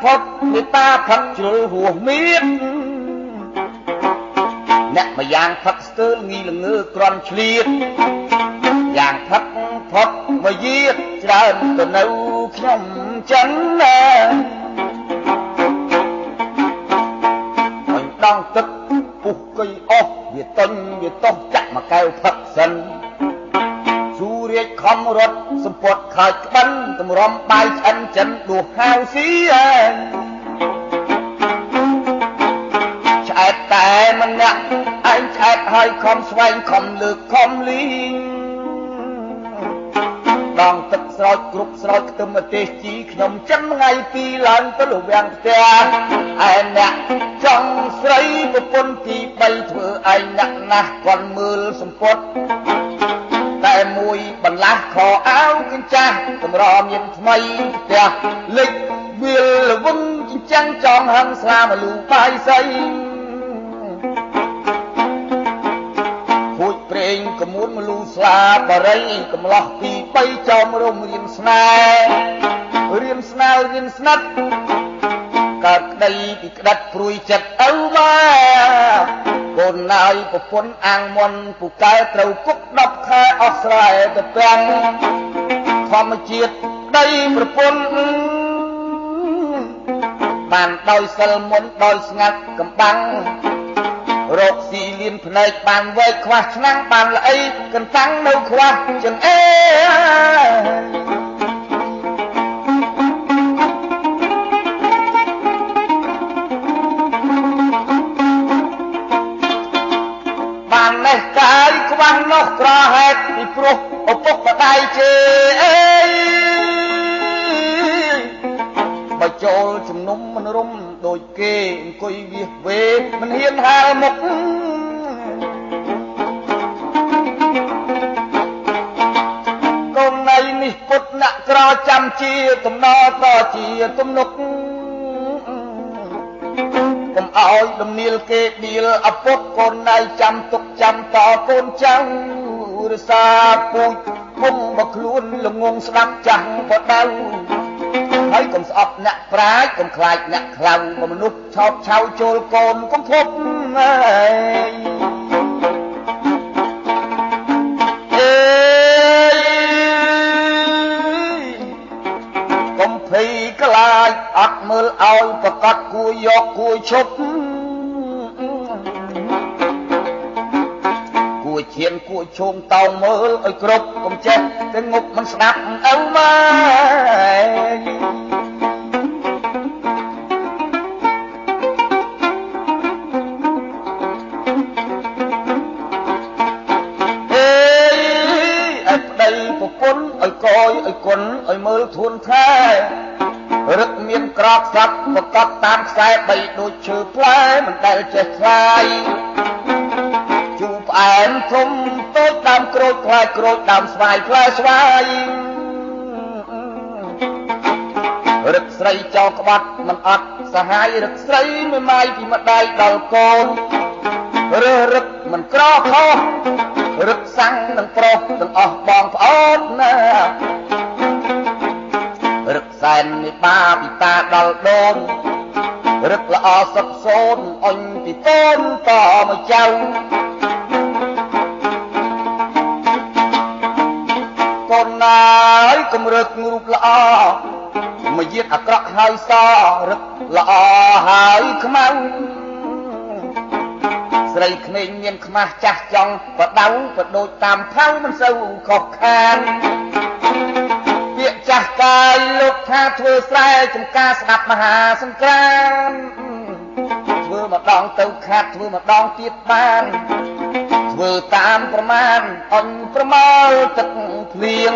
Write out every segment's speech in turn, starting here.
ផុតមេត្តាផឹកជ្រុលហួសមៀតអ្នកម្យ៉ាងផឹកស្ទើរងីល្ងើក្រន់ឆ្លៀតយ៉ាងផឹកផុតមកយាតច្រើនទៅនៅខ្ញុំចិនណាអញដងទឹកពុះកុយអស់វាតុញវាតោះចាក់មកកែវផឹកសិនស៊ូរាជខំរត់សម្ពត់ខើចក្បិនតម្រាំបាយឆ្អិនចិនដួសហៅស៊ីឆ្អែតតែម្នាក់ឯងឆ្អែតហើយខំស្វែងខំលើកខំលីងដងទឹកស្រោចគ្រប់ស្រោចខ្ទឹមម្ទេសជីខ្ញុំចិនថ្ងៃពីរឡើងទៅលវាំងផ្ទះឯអ្នកចង់ស្រីប្រពន្ធទី3ធ្វើឯងអ្នកណាស់គាត់មើលសម្ពត់តែមួយបន្លាស់ខោអាវកញ្ចាស់តម្រមានថ្មីផ្ទះលិចវាលល្វឹងចិញ្ចាំងចងហឹងស្លាមលូបាយសៃខូចព្រេងកមួនមលូស្លាបរិយកំឡោះពី3ចោមរំរៀនស្នេហ៍រៀនស្នេហ៍រៀនស្និទ្ធកើតក្តីពីក្តិតព្រួយចិត្តឪម៉ែកូនណាយប្រពន្ធអាំងមន់ពូកែត្រូវគុក10ខែអស់ស្រែទៅពាំងធម្មជាតិដីប្រពន្ធបានដោយសិលមុនដោយស្ងាត់កំបាំងរកស៊ីលៀនភ្នែកបានវែកខ្វះឆ្នាំងបានល្អីកន្តាំងនៅខ្វះចង្អេបាននេះកាយខ្វះនោះក្រហេតុពីព្រោះឪពុកម្ដាយជេអេបើចូលជំនុំមិនរុំដូចគេអង្គុយវាវេមិនហ៊ានហើមុខកូនណៃនេះពុតអ្នកក្រចាំជាតំណតជាទំនុកកុំឲ្យដំនាលគេដៀលអពុតកូនណៃចាំទុកចាំតកូនចៅរសាពូជគុំបើខ្លួនល្ងងស្ដាប់ចាស់បដៅហើយកុំស្អប់អ្នកប្រាជ្ញកុំខ្លាចអ្នកខ្លាំងមនុស្សឆោតឆៅចូលកូនកុំភពកុំភ័យខ្លាចអត់មើលឲ្យប្រកាសគួរយកគួរឈប់គួរឈានគួរឈោងតោងមើលឲ្យគ្រប់កុំចេះតែងប់មិនស្ដាប់ឪម៉ែឲ្យកយឲ្យគុណឲ្យមើលធួនថែរឹកមានក្របស្រាប់ប្រកបតាមខ្សែបីដូចឈើផ្លែមិនដែលចេះខ្លាយជូរផ្អែមធំតូចដើមក្រូចផ្លែក្រូចដើមស្វាយផ្លែស្វាយរឹកស្រីចោលក្បាត់មិនអត់សហាយរឹកស្រីមួយម៉ាយពីម្ដាយដល់កូនរើសរឹកមិនក្រខុសរឹកសាំងនឹងប្រុសទាំងអស់បងប្អូនណារឹកសែននេះបាពីតាដល់ដូនរឹកល្អសុខសូនអញពីកូនតមកចៅកូនណាយកុំរឹករូបល្អមកយាតអាក្រក់ហើយសរឹកល្អហើយខ្មៅស្រីក្មេងមានខ្មាស់ចាស់ចង់បដៅបដូចតាមផៅមិនសូវខុសខានពាក្យចាស់កាយលោកថាធ្វើស្រែចំការស្ដាប់មហាសង្គ្រាមធ្វើម្ដងទៅខាត់ធ្វើម្ដងទៀតបានធ្វើតាមប្រមាណអញប្រមាលទឹកភ្លៀង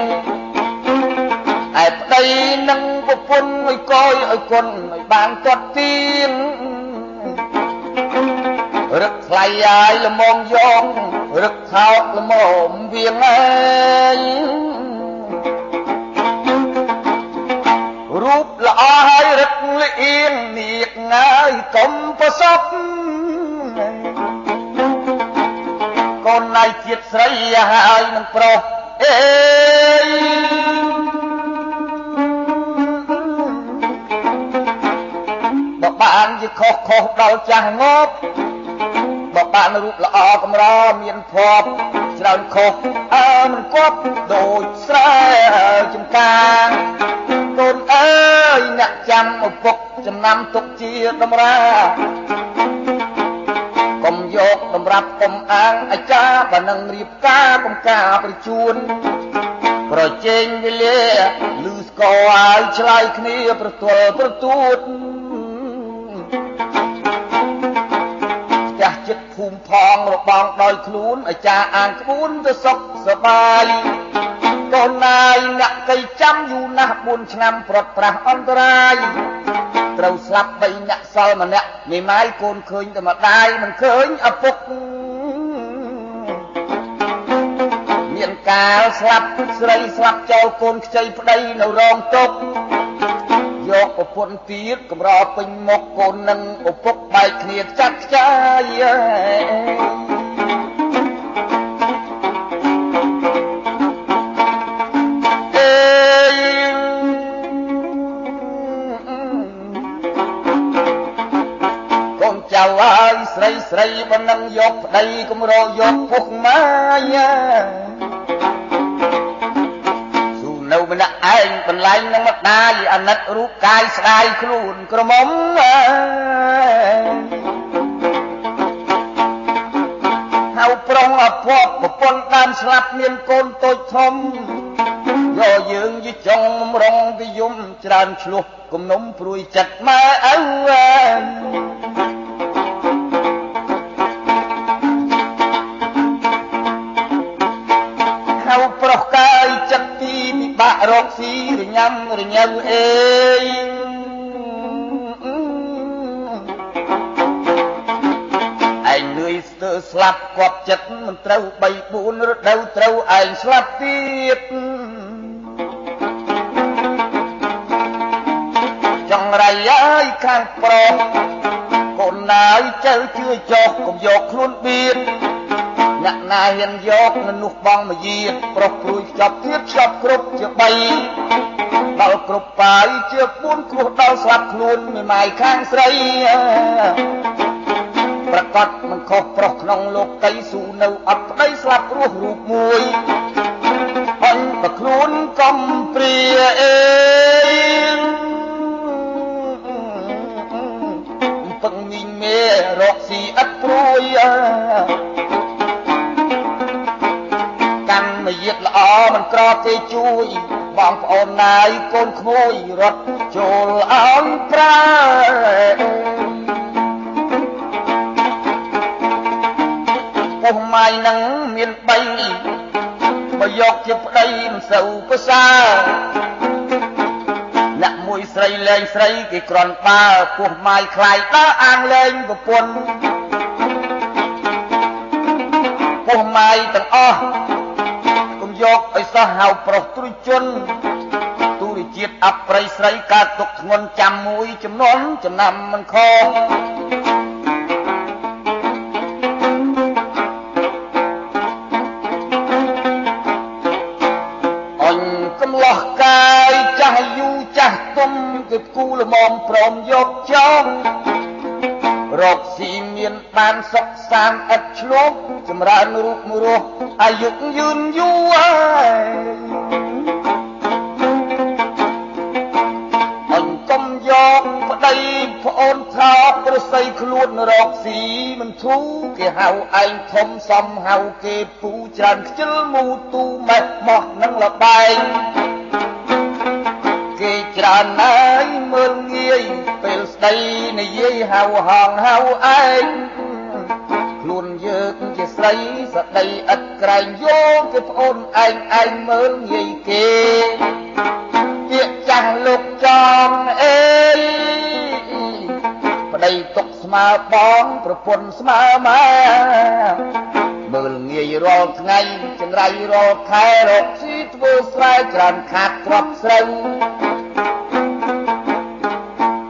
ឯប្តីនឹងប្រពន្ធឲ្យកយឲ្យគុណឲ្យបានទាត់ទៀងរឹកថ្លៃអាយល្មមយករឹកខោកល្មមវៀងអើយរូបល្អហើយរឹកលៀងនាគងាយកុំប្រសពកូនណៃជាតិស្រីហើយនឹងប្រុសអេ ខុសដល់ចាស់ងប់បើបានរូបល្អកម្រមានភ័ព្វច្រើនខុសមិនគប់ដូចស្រែចំការកូនអើយអ្នកចាំឪពុកចំណាំទុកជាតម្រាកុំយកតម្រាប់កុំអាងអាចារ្យបើនឹងរៀបការកំការប្រជូនប្រជែងវេលាលឺស្គរឲ្យឆ្លើយគ្នាប្រទល់ប្រទួតផ្ទះចិត្តភូមិផងរបងដោយខ្លួនអាចារ្យអាងក្បួនទៅសុខសប្បាយកូនណាយអ្នកកៃចាំយូរណាស់4ឆ្នាំប្រត់ប្រាស់អន្តរាយត្រូវស្លាប់3អ្នកសល់ម្នាក់មេម៉ាយកូនឃើញតែម្ដាយមិនឃើញឪពុកមានកាលស្លាប់ស្រីស្លាប់ចោលកូនខ្ចីប្តីនៅរងទុកយកប្រពន្ធទៀតកម្រពេញមុខកូននឹងឪពុកបែកគ្នាចាត់ខ្ចាយចៅហើយស្រីបើនឹងយកប្តីកម្រយកពុកម៉ាយាស៊ូនៅម្នាក់ឯងបន្លែងនឹងម្ដាយអាណិតរូបកាយស្ដាយខ្លួនក្រមុំហៅប្រុងអភ័ព្វប្រពន្ធដើមស្លាប់មានកូនតូចធំយកយើងយីចង់រងវិយមច្រើនឆ្លោះគំនុំព្រួយចិត្តម៉ែឪប្រុសកាយចិត្តទីពិបាករកស៊ីរញ៉ាំរញ៉ៅអេយឯងលឿយស្ទើស្លាប់គាត់ចិត្តមិនត្រូវ3 4រដូវត្រូវឯងស្លាប់ទៀតចង្រៃអើយខាងប្រុសកូនណាយចៅជឿចោះកុំយកខ្លួនបៀតអ្នកណាហ៊ានយកនោះបងមកយាប្រុសព្រួយខ្ចប់ទៀតខ្ចប់គ្រប់ជា3ដល់គ្រប់បាយជា4គ្រោះដល់ស្លាប់ខ្លួនមេម៉ាយខាងស្រីប្រកាសមិនខុសប្រុសក្នុងលោកតីស៊ូនៅអត់ប្តីស្លាប់រស់រូបមួយអញប្រខ្លួនកំព្រាអេពឹងមីងមេរកស៊ីឥតព្រួយកាន់មកយាតល្អមិនក្រទេជួយបងប្អូនណាយកូនក្មួយរត់ចូលអោនប្រើពុះម៉ាយនឹងមាន3បើយកជាប្តីមិនសូវប្រសើរអ្នកមួយស្រីលែងស្រីគេក្រន់បើពុះម៉ាយខ្លាយដើរអាងលែងប្រពន្ធពុះម៉ាយទាំងអស់យកឲ្យសោះហៅប្រុសទ្រុជនទូរជាតិអប្រិយស្រីកើតទុកធ្ងន់ចាំមួយចំនួនចំណាំមិនខុសអញកំឡោះកាយចាស់យូរចាស់ទុំគឺគូល្មមព្រមយកចោលរកស៊ីមានបានសុខសាន្តឥតឆ្លោះចម្រើនរូបរស់អាយុយឺនយូរអញកុំយកប្តីប្អូនថោកប្រស័យខ្លួនរកស៊ីមិនធូរគេហៅឯងធំសំហៅគេពូច្រើនខ្ជិលមូទូម៉េះម៉ោះនឹងលបែងគេច្រើនណាយមើលងាយពេលស្ដីនិយាយហៅហងហៅឯងខ្លួនយើងជាស្រីស្ដីឥតក្រែងយកគេប្អូនឯងមើលងាយគេជាចាស់លោកចំអេប្តីទុកស្មើបងប្រពន្ធស្មើម៉ែមើលងាយរាល់ថ្ងៃចង្រៃរាល់ខែរកស៊ីធ្វើស្រែច្រើនខាតទ្រព្យស្រូវ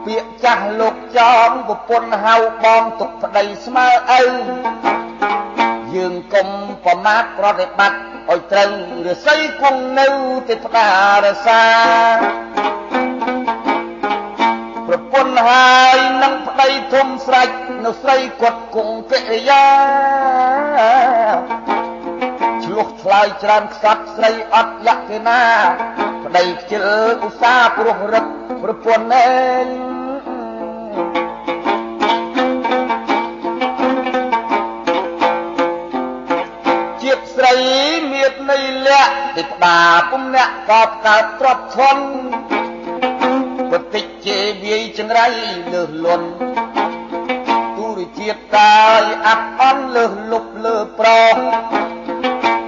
ពាក្យចាស់លោកចំប្រពន្ធហៅបងទុកប្តីស្មើឪយើងកុំប្រមាថប្រតិបត្តិឲ្យត្រូវរាសីគង់នៅទេព្តារសាប្រពន្ធហើយនឹងប្តី រីធំស្រេចនៅស្រីគាត់គង់កិរិយាឆ្លោះឆ្លើយច្រើនខ្សត់ស្រីអត់លក្ខណាប្តីខ្ជិលឧស្សាហ៍ព្រោះរឹកប្រពន្ធណែនជាតិស្រីមៀតនៃលក្ខទីផ្ដាពុំអ្នកកបកើតទ្របធន់បតិចជាវាយចង្រៃលើសលន់ទូរជាតិតាយអាប់អន់លើសលុបលើប្រ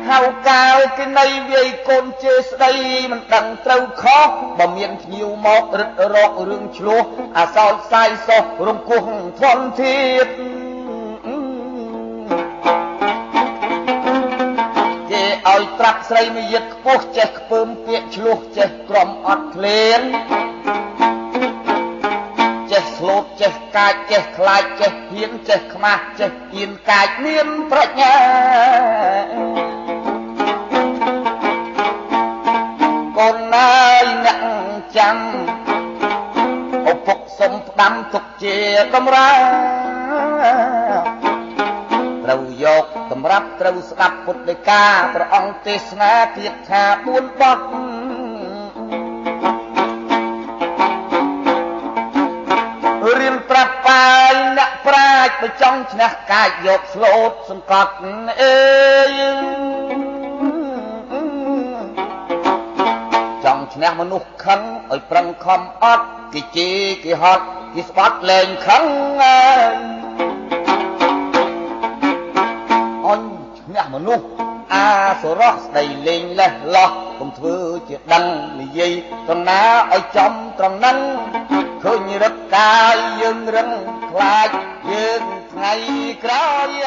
ហៅកាវគេនៃវាយកូនជេស្ដីមិនដឹងត្រូវខុសបើមានភ្ញៀវមករឹតរករឿងឆ្លោះអាសោចផ្សាយសោះរង្គោះធន់ធាតគេឲ្យត្រាប់ស្រីមួយយិតខ្ពស់ចេះខ្ពើមពាក្យឆ្លោះចេះក្រំអត់ឃ្លានចេះស្លូតចេះកាចចេះខ្លាចចេះហ៊ានចេះខ្មាស់ចេះហ៊ានកាចមានប្រាជ្ញាកូនណាយអ្នកចាំឪពុកសុំផ្ដាំទុកជាកំរាត្រូវយកសម្រាប់ត្រូវស្ដាប់ពុទ្ធដីកាព្រះអង្គទេសនាគាថា4បទរៀនប្រាប់បាយអ្នកប្រាជ្ញបើចង់ឈ្នះកាយយកស្លូតសង្កត់អេចង់ឈ្នះមនុស្សខឹងឲ្យប្រឹងខំអត់គេជេរគេហត់គេស្បាត់លែងខឹងអញឈ្នះមនុស្សអាសុរោះស្ដីលេងលេះលោះកុំធ្វើជាដឹងនិយាយត្រង់ណាឲ្យចំត្រង់ហ្នឹងឃើញរឹកកាយយើងរឹងខ្លាចយើងថ្ងៃក្រោយ